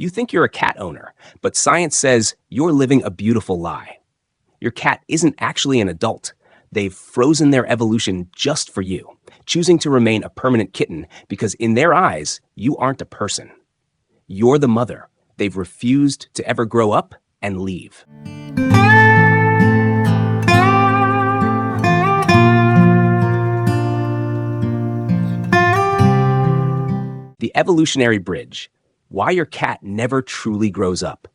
You think you're a cat owner, but science says you're living a beautiful lie. Your cat isn't actually an adult. They've frozen their evolution just for you, choosing to remain a permanent kitten because in their eyes, you aren't a person. You're the mother. They've refused to ever grow up and leave. The evolutionary bridge. Why your cat never truly grows up.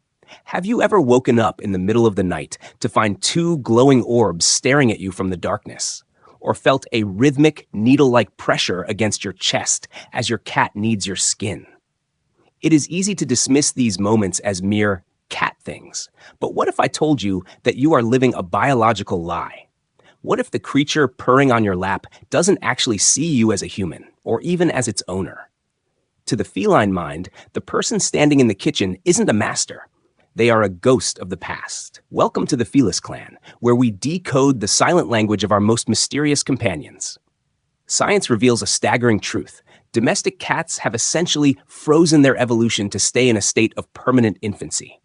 Have you ever woken up in the middle of the night to find two glowing orbs staring at you from the darkness? Or felt a rhythmic, needle-like pressure against your chest as your cat needs your skin? It is easy to dismiss these moments as mere cat things. But what if I told you that you are living a biological lie? What if the creature purring on your lap doesn't actually see you as a human, or even as its owner? To the feline mind, the person standing in the kitchen isn't a master. They are a ghost of the past. Welcome to the Felis Clan, where we decode the silent language of our most mysterious companions. Science reveals a staggering truth. Domestic cats have essentially frozen their evolution to stay in a state of permanent infancy.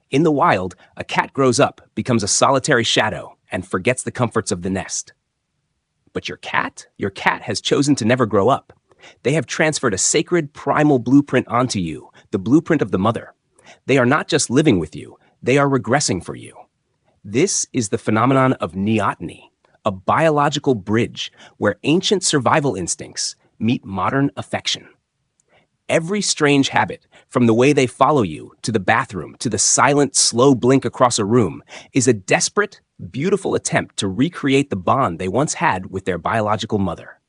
In the wild, a cat grows up, becomes a solitary shadow, and forgets the comforts of the nest. But your cat has chosen to never grow up. They have transferred a sacred primal blueprint onto you, the blueprint of the mother. They are not just living with you, they are regressing for you. This is the phenomenon of neoteny, a biological bridge where ancient survival instincts meet modern affection. Every strange habit, from the way they follow you to the bathroom to the silent, slow blink across a room, is a desperate, beautiful attempt to recreate the bond they once had with their biological mother.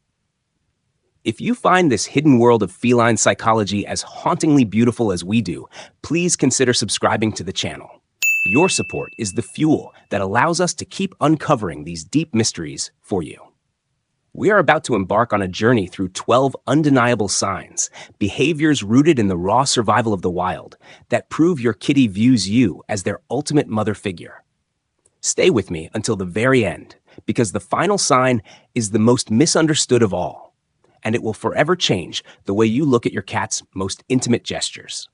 If you find this hidden world of feline psychology as hauntingly beautiful as we do, please consider subscribing to the channel. Your support is the fuel that allows us to keep uncovering these deep mysteries for you. We are about to embark on a journey through 12 undeniable signs, behaviors rooted in the raw survival of the wild, that prove your kitty views you as their ultimate mother figure. Stay with me until the very end, because the final sign is the most misunderstood of all, and it will forever change the way you look at your cat's most intimate gestures.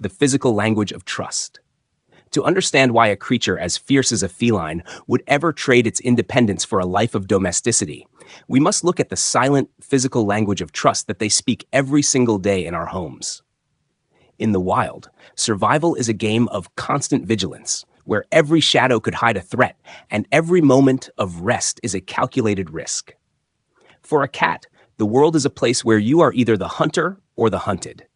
The physical language of trust. To understand why a creature as fierce as a feline would ever trade its independence for a life of domesticity, we must look at the silent physical language of trust that they speak every single day in our homes. In the wild, survival is a game of constant vigilance, where every shadow could hide a threat, and every moment of rest is a calculated risk. For a cat, the world is a place where you are either the hunter or the hunted,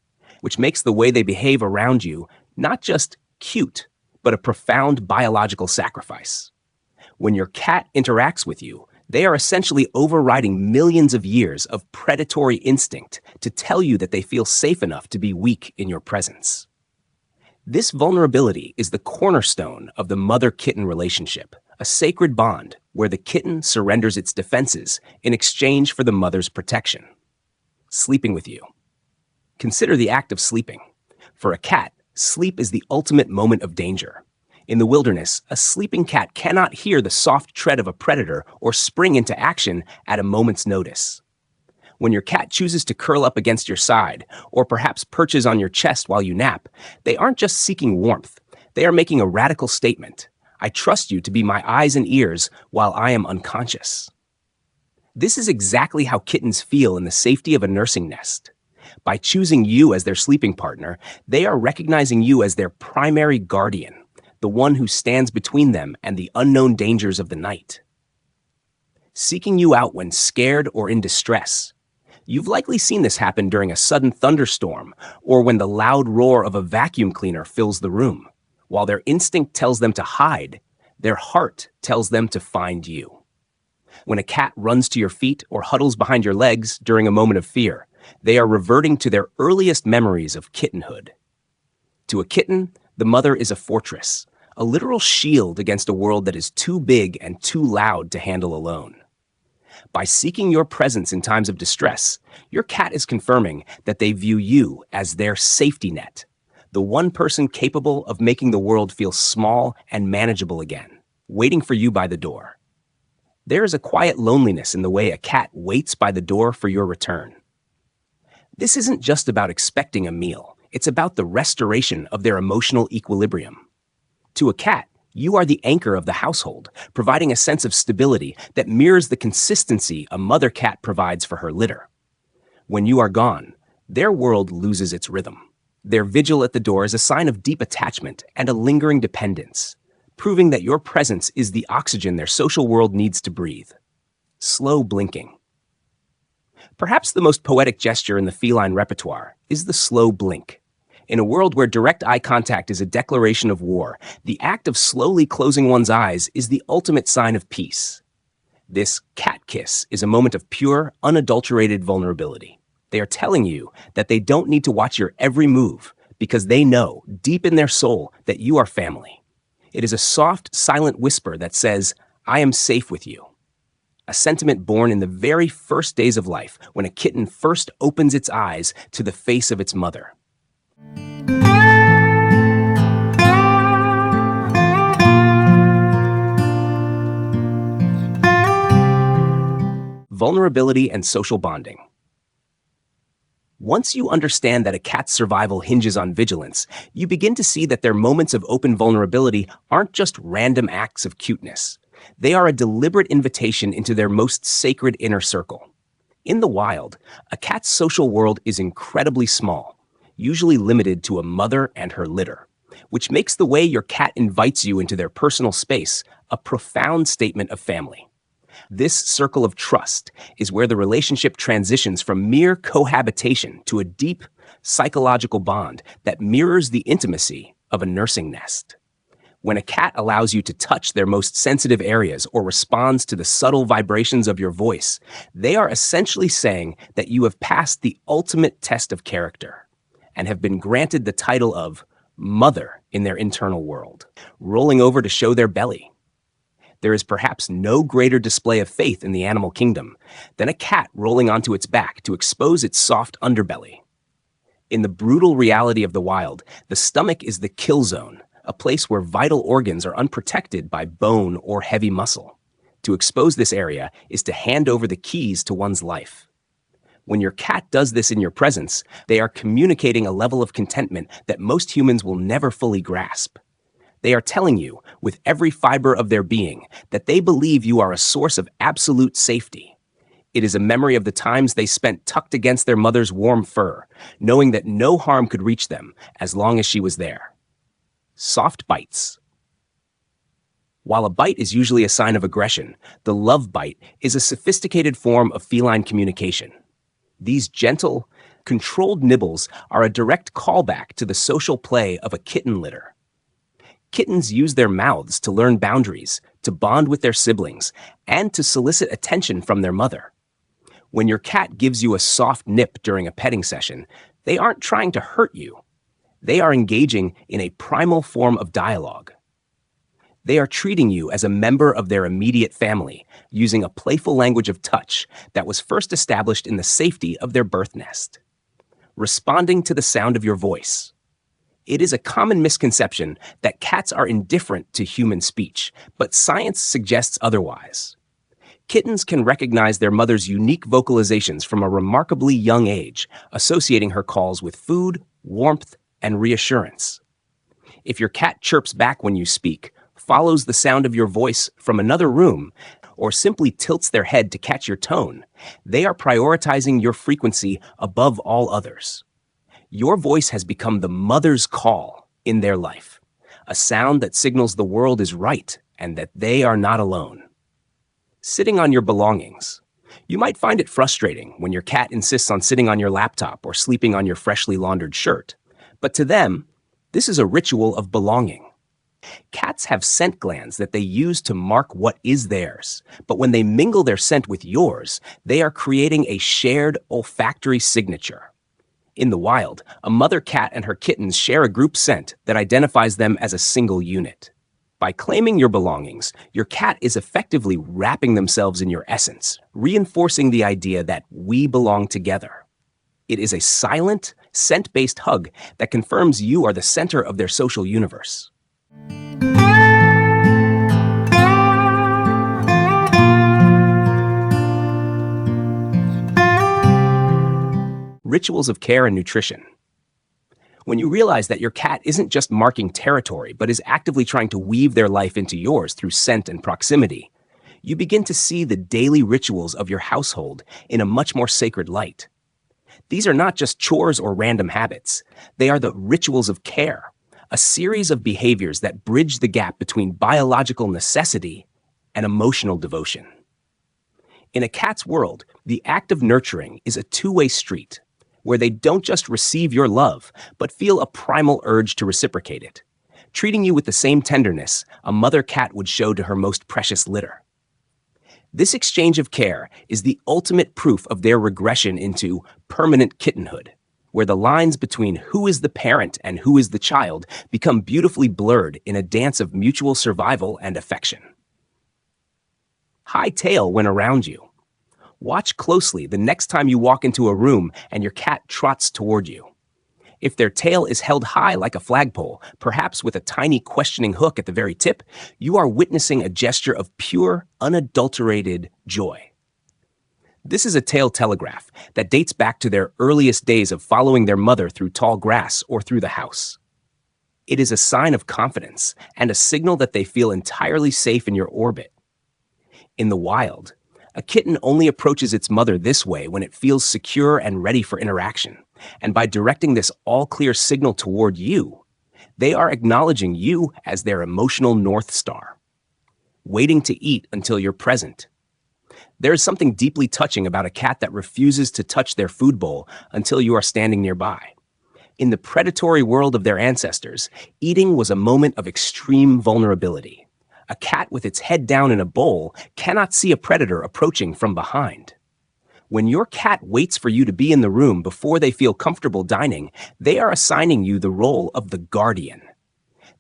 which makes the way they behave around you not just cute, but a profound biological sacrifice. When your cat interacts with you, they are essentially overriding millions of years of predatory instinct to tell you that they feel safe enough to be weak in your presence. This vulnerability is the cornerstone of the mother-kitten relationship, a sacred bond where the kitten surrenders its defenses in exchange for the mother's protection. Sleeping with you. Consider the act of sleeping. For a cat, sleep is the ultimate moment of danger. In the wilderness, a sleeping cat cannot hear the soft tread of a predator or spring into action at a moment's notice. When your cat chooses to curl up against your side, or perhaps perches on your chest while you nap, they aren't just seeking warmth. They are making a radical statement. I trust you to be my eyes and ears while I am unconscious. This is exactly how kittens feel in the safety of a nursing nest. By choosing you as their sleeping partner, they are recognizing you as their primary guardian, the one who stands between them and the unknown dangers of the night. Seeking you out when scared or in distress. You've likely seen this happen during a sudden thunderstorm or when the loud roar of a vacuum cleaner fills the room. While their instinct tells them to hide, their heart tells them to find you. When a cat runs to your feet or huddles behind your legs during a moment of fear, they are reverting to their earliest memories of kittenhood. To a kitten, the mother is a fortress, a literal shield against a world that is too big and too loud to handle alone. By seeking your presence in times of distress, your cat is confirming that they view you as their safety net, the one person capable of making the world feel small and manageable again, waiting for you by the door. There is a quiet loneliness in the way a cat waits by the door for your return. This isn't just about expecting a meal. It's about the restoration of their emotional equilibrium. To a cat, you are the anchor of the household, providing a sense of stability that mirrors the consistency a mother cat provides for her litter. When you are gone, their world loses its rhythm. Their vigil at the door is a sign of deep attachment and a lingering dependence, proving that your presence is the oxygen their social world needs to breathe. Slow blinking. Perhaps the most poetic gesture in the feline repertoire is the slow blink. In a world where direct eye contact is a declaration of war, the act of slowly closing one's eyes is the ultimate sign of peace. This cat kiss is a moment of pure, unadulterated vulnerability. They are telling you that they don't need to watch your every move because they know, deep in their soul, that you are family. It is a soft, silent whisper that says, "I am safe with you." A sentiment born in the very first days of life when a kitten first opens its eyes to the face of its mother. Vulnerability and social bonding. Once you understand that a cat's survival hinges on vigilance, you begin to see that their moments of open vulnerability aren't just random acts of cuteness. They are a deliberate invitation into their most sacred inner circle. In the wild, a cat's social world is incredibly small, usually limited to a mother and her litter, which makes the way your cat invites you into their personal space a profound statement of family. This circle of trust is where the relationship transitions from mere cohabitation to a deep psychological bond that mirrors the intimacy of a nursing nest. When a cat allows you to touch their most sensitive areas or responds to the subtle vibrations of your voice, they are essentially saying that you have passed the ultimate test of character and have been granted the title of mother in their internal world, rolling over to show their belly. There is perhaps no greater display of faith in the animal kingdom than a cat rolling onto its back to expose its soft underbelly. In the brutal reality of the wild, the stomach is the kill zone, a place where vital organs are unprotected by bone or heavy muscle. To expose this area is to hand over the keys to one's life. When your cat does this in your presence, they are communicating a level of contentment that most humans will never fully grasp. They are telling you, with every fiber of their being, that they believe you are a source of absolute safety. It is a memory of the times they spent tucked against their mother's warm fur, knowing that no harm could reach them as long as she was there. Soft bites. While a bite is usually a sign of aggression, the love bite is a sophisticated form of feline communication. These gentle, controlled nibbles are a direct callback to the social play of a kitten litter. Kittens use their mouths to learn boundaries, to bond with their siblings, and to solicit attention from their mother. When your cat gives you a soft nip during a petting session, they aren't trying to hurt you. They are engaging in a primal form of dialogue. They are treating you as a member of their immediate family, using a playful language of touch that was first established in the safety of their birth nest. Responding to the sound of your voice. It is a common misconception that cats are indifferent to human speech, but science suggests otherwise. Kittens can recognize their mother's unique vocalizations from a remarkably young age, associating her calls with food, warmth, and reassurance. If your cat chirps back when you speak, follows the sound of your voice from another room, or simply tilts their head to catch your tone, they are prioritizing your frequency above all others. Your voice has become the mother's call in their life, a sound that signals the world is right and that they are not alone. Sitting on your belongings. You might find it frustrating when your cat insists on sitting on your laptop or sleeping on your freshly laundered shirt, but to them, this is a ritual of belonging. Cats have scent glands that they use to mark what is theirs, but when they mingle their scent with yours, they are creating a shared olfactory signature. In the wild, a mother cat and her kittens share a group scent that identifies them as a single unit. By claiming your belongings, your cat is effectively wrapping themselves in your essence, reinforcing the idea that we belong together. It is a silent, scent-based hug that confirms you are the center of their social universe. rituals of care and nutrition. When you realize that your cat isn't just marking territory, but is actively trying to weave their life into yours through scent and proximity, you begin to see the daily rituals of your household in a much more sacred light. These are not just chores or random habits. They are the rituals of care, a series of behaviors that bridge the gap between biological necessity and emotional devotion. In a cat's world, the act of nurturing is a two-way street, where they don't just receive your love, but feel a primal urge to reciprocate it, treating you with the same tenderness a mother cat would show to her most precious litter. This exchange of care is the ultimate proof of their regression into permanent kittenhood, where the lines between who is the parent and who is the child become beautifully blurred in a dance of mutual survival and affection. High tail when around you. Watch closely the next time you walk into a room and your cat trots toward you. If their tail is held high like a flagpole, perhaps with a tiny questioning hook at the very tip, you are witnessing a gesture of pure, unadulterated joy. This is a tail telegraph that dates back to their earliest days of following their mother through tall grass or through the house. It is a sign of confidence and a signal that they feel entirely safe in your orbit. In the wild, a kitten only approaches its mother this way when it feels secure and ready for interaction. And by directing this all-clear signal toward you, they are acknowledging you as their emotional North Star, waiting to eat until you're present. There is something deeply touching about a cat that refuses to touch their food bowl until you are standing nearby. In the predatory world of their ancestors, eating was a moment of extreme vulnerability. A cat with its head down in a bowl cannot see a predator approaching from behind. When your cat waits for you to be in the room before they feel comfortable dining, they are assigning you the role of the guardian.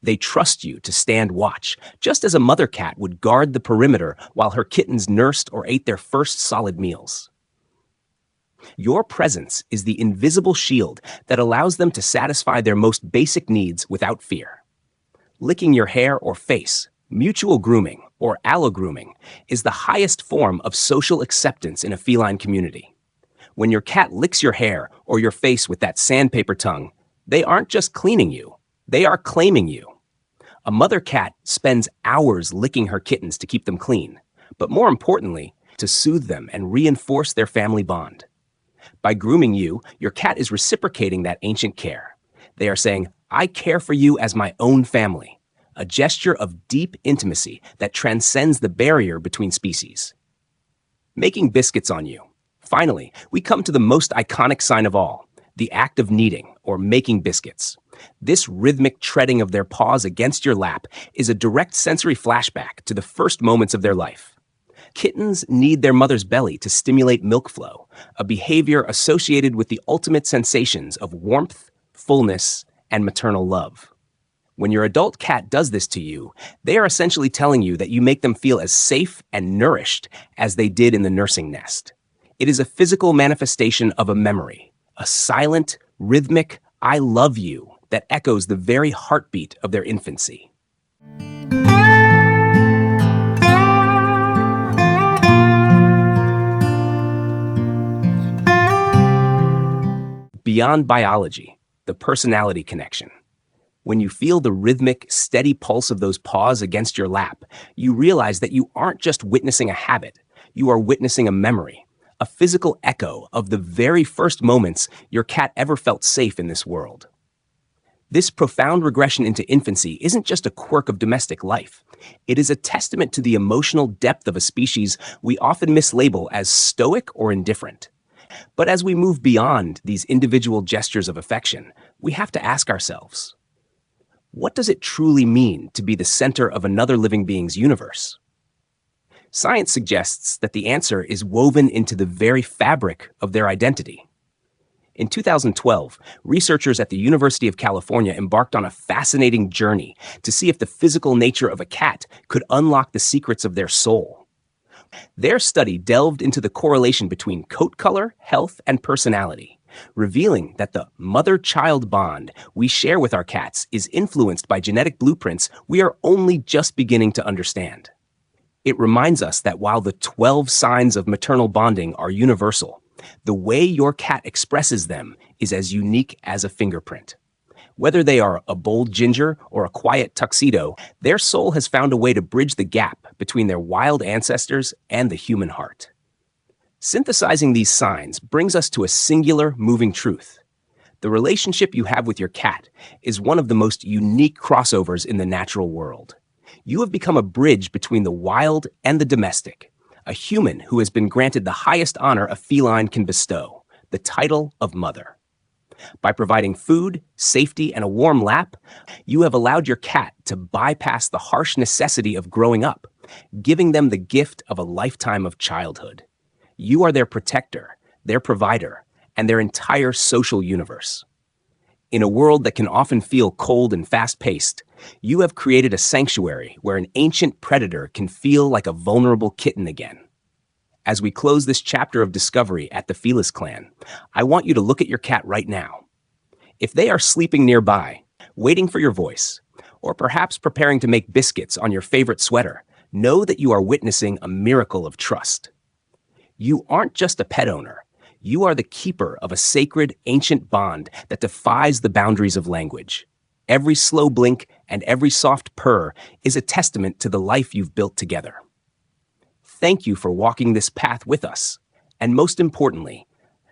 They trust you to stand watch, just as a mother cat would guard the perimeter while her kittens nursed or ate their first solid meals. Your presence is the invisible shield that allows them to satisfy their most basic needs without fear. Licking your hair or face, mutual grooming, or allogrooming is the highest form of social acceptance in a feline community. When your cat licks your hair or your face with that sandpaper tongue, they aren't just cleaning you, they are claiming you. A mother cat spends hours licking her kittens to keep them clean, but more importantly, to soothe them and reinforce their family bond. By grooming you, your cat is reciprocating that ancient care. They are saying, "I care for you as my own family," a gesture of deep intimacy that transcends the barrier between species. Making biscuits on you. Finally, we come to the most iconic sign of all, the act of kneading, or making biscuits. This rhythmic treading of their paws against your lap is a direct sensory flashback to the first moments of their life. Kittens need their mother's belly to stimulate milk flow, a behavior associated with the ultimate sensations of warmth, fullness, and maternal love. When your adult cat does this to you, they are essentially telling you that you make them feel as safe and nourished as they did in the nursing nest. It is a physical manifestation of a memory, a silent, rhythmic "I love you" that echoes the very heartbeat of their infancy. Beyond biology, the personality connection. When you feel the rhythmic, steady pulse of those paws against your lap, you realize that you aren't just witnessing a habit, you are witnessing a memory, a physical echo of the very first moments your cat ever felt safe in this world. This profound regression into infancy isn't just a quirk of domestic life. It is a testament to the emotional depth of a species we often mislabel as stoic or indifferent. But as we move beyond these individual gestures of affection, we have to ask ourselves, what does it truly mean to be the center of another living being's universe? Science suggests that the answer is woven into the very fabric of their identity. In 2012, researchers at the University of California embarked on a fascinating journey to see if the physical nature of a cat could unlock the secrets of their soul. Their study delved into the correlation between coat color, health, and personality, revealing that the mother-child bond we share with our cats is influenced by genetic blueprints we are only just beginning to understand. It reminds us that while the 12 signs of maternal bonding are universal, The way your cat expresses them is as unique as a fingerprint. Whether they are a bold ginger or a quiet tuxedo, their soul has found a way to bridge the gap between their wild ancestors and the human heart. Synthesizing these signs brings us to a singular, moving truth. The relationship you have with your cat is one of the most unique crossovers in the natural world. You have become a bridge between the wild and the domestic, a human who has been granted the highest honor a feline can bestow, the title of mother. By providing food, safety, and a warm lap, you have allowed your cat to bypass the harsh necessity of growing up, giving them the gift of a lifetime of childhood. You are their protector, their provider, and their entire social universe. In a world that can often feel cold and fast-paced, you have created a sanctuary where an ancient predator can feel like a vulnerable kitten again. As we close this chapter of discovery at the Felis Clan, I want you to look at your cat right now. If they are sleeping nearby, waiting for your voice, or perhaps preparing to make biscuits on your favorite sweater, know that you are witnessing a miracle of trust. You aren't just a pet owner. You are the keeper of a sacred, ancient bond that defies the boundaries of language. Every slow blink and every soft purr is a testament to the life you've built together. Thank you for walking this path with us. And most importantly,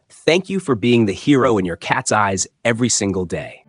thank you for being the hero in your cat's eyes every single day.